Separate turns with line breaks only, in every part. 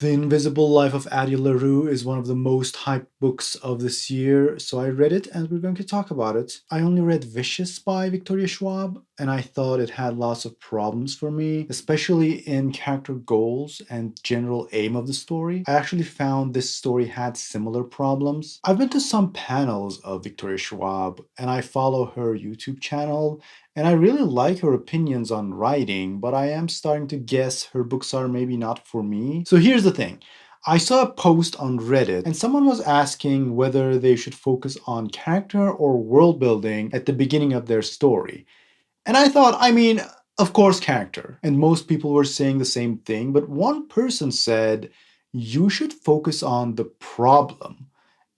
The Invisible Life of Addie LaRue is one of the most hyped books of this year, so I read it and we're going to talk about it. I only read Vicious by Victoria Schwab, and I thought it had lots of problems for me, especially in character goals and general aim of the story. I actually found this story had similar problems. I've been to some panels of Victoria Schwab, and I follow her YouTube channel, and I really like her opinions on writing, but I am starting to guess her books are maybe not for me. So here's the thing. I saw a post on Reddit and someone was asking whether they should focus on character or world building at the beginning of their story. And I thought, of course, character. And most people were saying the same thing, but one person said, you should focus on the problem.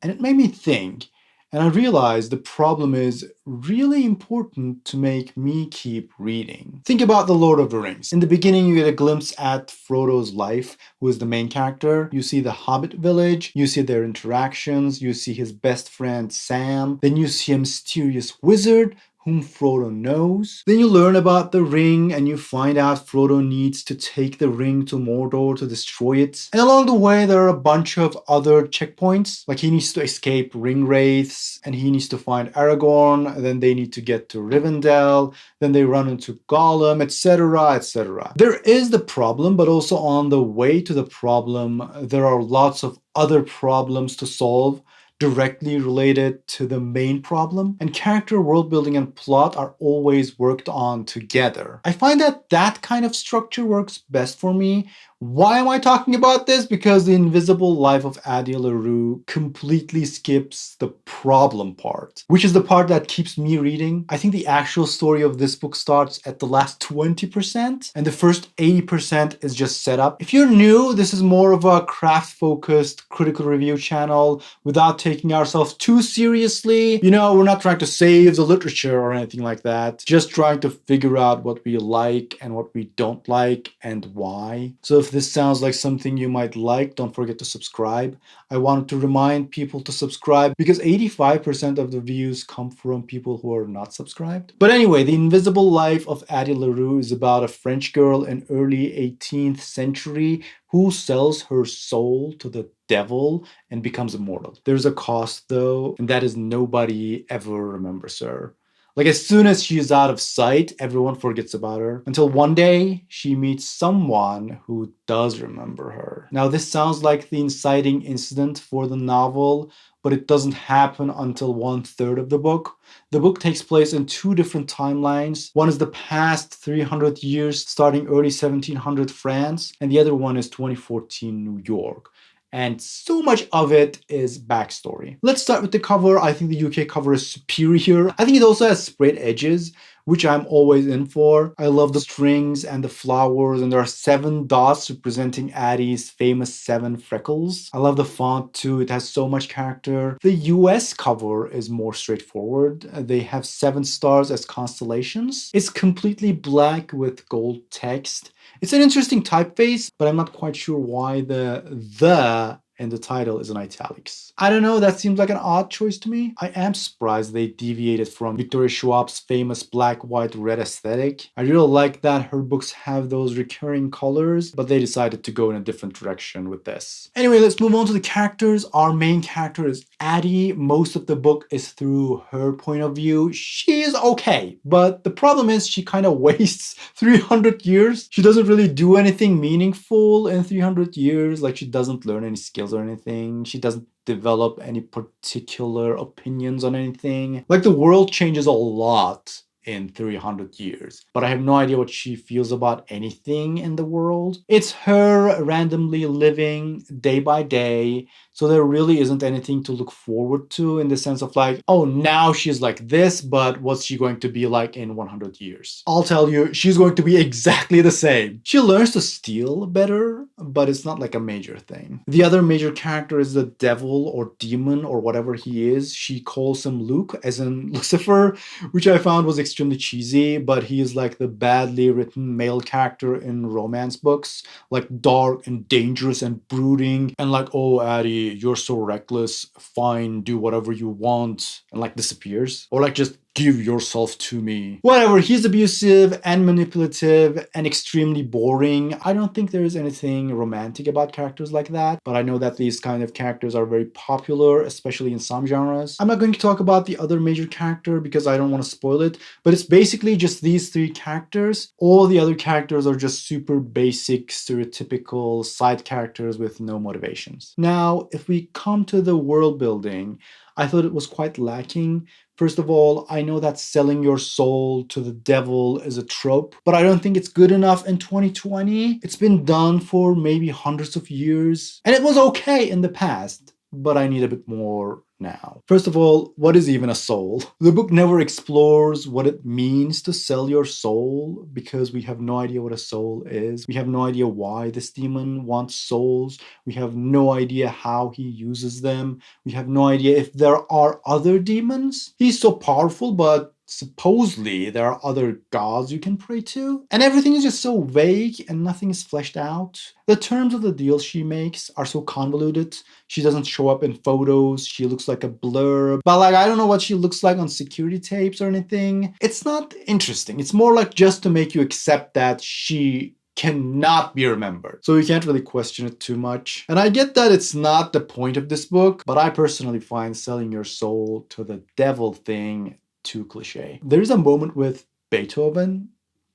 And it made me think, and I realized the problem is really important to make me keep reading. Think about The Lord of the Rings. In the beginning, you get a glimpse at Frodo's life, who is the main character. You see the Hobbit village, you see their interactions, you see his best friend Sam, then you see a mysterious wizard whom Frodo knows. Then you learn about the ring and you find out Frodo needs to take the ring to Mordor to destroy it. And along the way there are a bunch of other checkpoints, like he needs to escape ring wraiths and he needs to find Aragorn, and then they need to get to Rivendell, then they run into Gollum, etc, etc. There is the problem, but also on the way to the problem there are lots of other problems to solve directly related to the main problem, and character, world building, and plot are always worked on together. I find that that kind of structure works best for me. Why am I talking about this? Because The Invisible Life of Addie LaRue completely skips the problem part, which is the part that keeps me reading. I think the actual story of this book starts at the last 20%, and the first 80% is just setup. If you're new, this is more of a craft-focused critical review channel without taking ourselves too seriously. You know, we're not trying to save the literature or anything like that, just trying to figure out what we like and what we don't like and why. So if this sounds like something you might like, don't forget to subscribe. I wanted to remind people to subscribe because 85% of the views come from people who are not subscribed. But anyway, The Invisible Life of Addie LaRue is about a French girl in early 18th century who sells her soul to the devil and becomes immortal. There's a cost though, and that is nobody ever remembers her. Like as soon as she is out of sight, everyone forgets about her. Until one day, she meets someone who does remember her. Now this sounds like the inciting incident for the novel, but it doesn't happen until 1/3 of the book. The book takes place in two different timelines. One is the past 300 years, starting early 1700 France, and the other one is 2014 New York. And so much of it is backstory. Let's start with the cover. I think the UK cover is superior. I think it also has sprayed edges, which I'm always in for. I love the strings and the flowers, and there are 7 dots representing Addie's famous 7 freckles. I love the font too, it has so much character. The US cover is more straightforward. They have 7 stars as constellations. It's completely black with gold text. It's an interesting typeface, but I'm not quite sure why the and the title is in italics. I don't know, that seems like an odd choice to me. I am surprised they deviated from Victoria Schwab's famous black, white, red aesthetic. I really like that her books have those recurring colors, but they decided to go in a different direction with this. Anyway, let's move on to the characters. Our main character is Addie. Most of the book is through her point of view. She is okay, but the problem is she kind of wastes 300 years. She doesn't really do anything meaningful in 300 years. Like she doesn't learn any skills or anything. She doesn't develop any particular opinions on anything. Like the world changes a lot in 300 years, but I have no idea what she feels about anything in the world. It's her randomly living day by day, so there really isn't anything to look forward to in the sense of like, oh, now she's like this, but what's she going to be like in 100 years? I'll tell you, she's going to be exactly the same. She learns to steal better, but it's not like a major thing. The other major character is the devil or demon or whatever he is. She calls him Luke, as in Lucifer, which I found was extremely cheesy, but he is like the badly written male character in romance books, like dark and dangerous and brooding, and like, oh, Addie, you're so reckless, fine, do whatever you want, and like disappears. Or like just give yourself to me. Whatever, he's abusive and manipulative and extremely boring. I don't think there is anything romantic about characters like that, but I know that these kind of characters are very popular, especially in some genres. I'm not going to talk about the other major character because I don't want to spoil it, but it's basically just these three characters. All the other characters are just super basic, stereotypical side characters with no motivations. Now, if we come to the world building, I thought it was quite lacking. First of all, I know that selling your soul to the devil is a trope, but I don't think it's good enough in 2020. It's been done for maybe hundreds of years, and it was okay in the past, but I need a bit more now. First of all, what is even a soul? The book never explores what it means to sell your soul because we have no idea what a soul is. We have no idea why this demon wants souls. We have no idea how he uses them. We have no idea if there are other demons. He's so powerful, but supposedly there are other gods you can pray to. And everything is just so vague and nothing is fleshed out. The terms of the deal she makes are so convoluted. She doesn't show up in photos. She looks like a blur. But like, I don't know what she looks like on security tapes or anything. It's not interesting. It's more like just to make you accept that she cannot be remembered. So you can't really question it too much. And I get that it's not the point of this book, but I personally find selling your soul to the devil thing too cliche. There's a moment with Beethoven.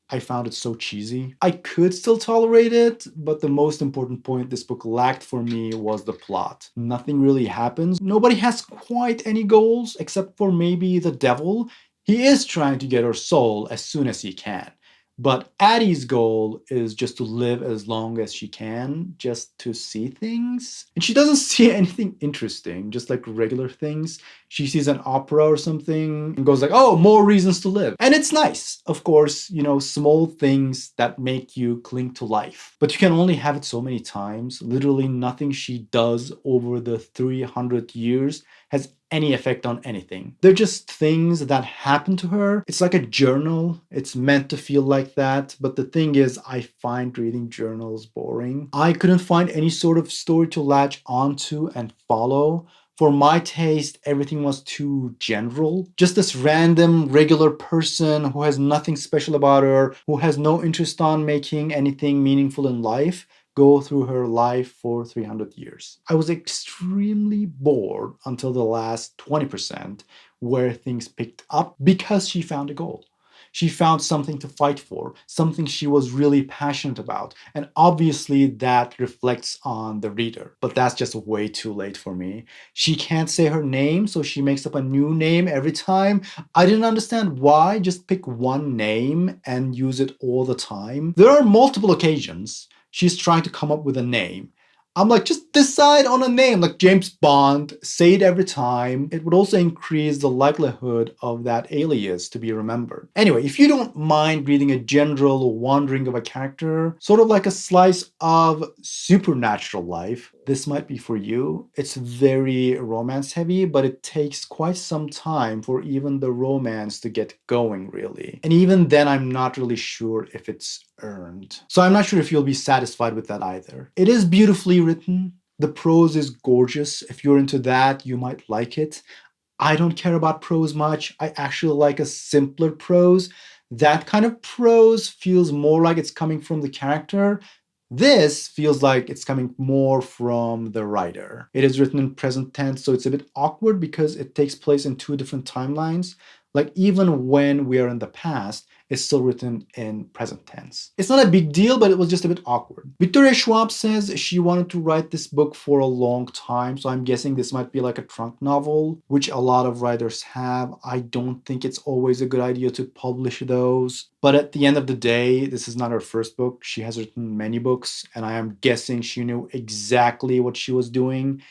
I found it so cheesy. I could still tolerate it, but the most important point this book lacked for me was the plot. Nothing really happens. Nobody has quite any goals except for maybe the devil. He is trying to get her soul as soon as he can. But Addie's goal is just to live as long as she can, just to see things. And she doesn't see anything interesting, just like regular things. She sees an opera or something and goes like, oh, more reasons to live. And it's nice, of course, small things that make you cling to life. But you can only have it so many times. Literally nothing she does over the 300 years has any effect on anything. They're just things that happen to her. It's like a journal. It's meant to feel like that. But the thing is, I find reading journals boring. I couldn't find any sort of story to latch onto and follow. For my taste, everything was too general. Just this random, regular person who has nothing special about her, who has no interest on making anything meaningful in life, go through her life for 300 years. I was extremely bored until the last 20% where things picked up because she found a goal. She found something to fight for, something she was really passionate about, and obviously that reflects on the reader. But that's just way too late for me. She can't say her name, so she makes up a new name every time. I didn't understand why. Just pick one name and use it all the time. There are multiple occasions she's trying to come up with a name. I'm like, just decide on a name, like James Bond, say it every time. It would also increase the likelihood of that alias to be remembered. Anyway, if you don't mind reading a general wandering of a character, sort of like a slice of supernatural life, this might be for you. It's very romance heavy, but it takes quite some time for even the romance to get going, really. And even then, I'm not really sure if it's earned. So I'm not sure if you'll be satisfied with that either. It is beautifully written. The prose is gorgeous. If you're into that, you might like it. I don't care about prose much. I actually like a simpler prose. That kind of prose feels more like it's coming from the character. This feels like it's coming more from the writer. It is written in present tense, so it's a bit awkward because it takes place in two different timelines. Like even when we are in the past, it's still written in present tense. It's not a big deal, but it was just a bit awkward. Victoria Schwab says she wanted to write this book for a long time, so I'm guessing this might be like a trunk novel, which a lot of writers have. I don't think it's always a good idea to publish those. But at the end of the day, this is not her first book. She has written many books, and I am guessing she knew exactly what she was doing.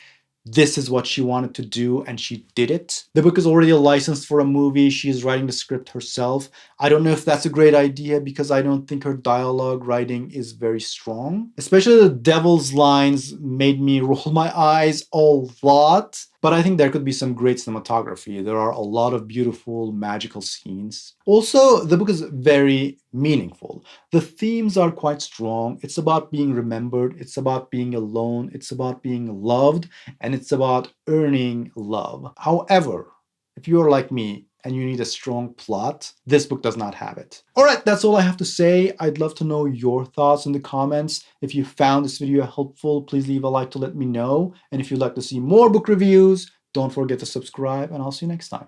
This is what she wanted to do, and she did it. The book is already licensed for a movie. She is writing the script herself. I don't know if that's a great idea because I don't think her dialogue writing is very strong. Especially the devil's lines made me roll my eyes a lot. But I think there could be some great cinematography. There are a lot of beautiful magical scenes. Also, the book is very meaningful. The themes are quite strong. It's about being remembered. It's about being alone. It's about being loved. And it's about earning love. However, if you're like me and you need a strong plot, this book does not have it. All right, that's all I have to say. I'd love to know your thoughts in the comments. If you found this video helpful, please leave a like to let me know. And if you'd like to see more book reviews, don't forget to subscribe, and I'll see you next time.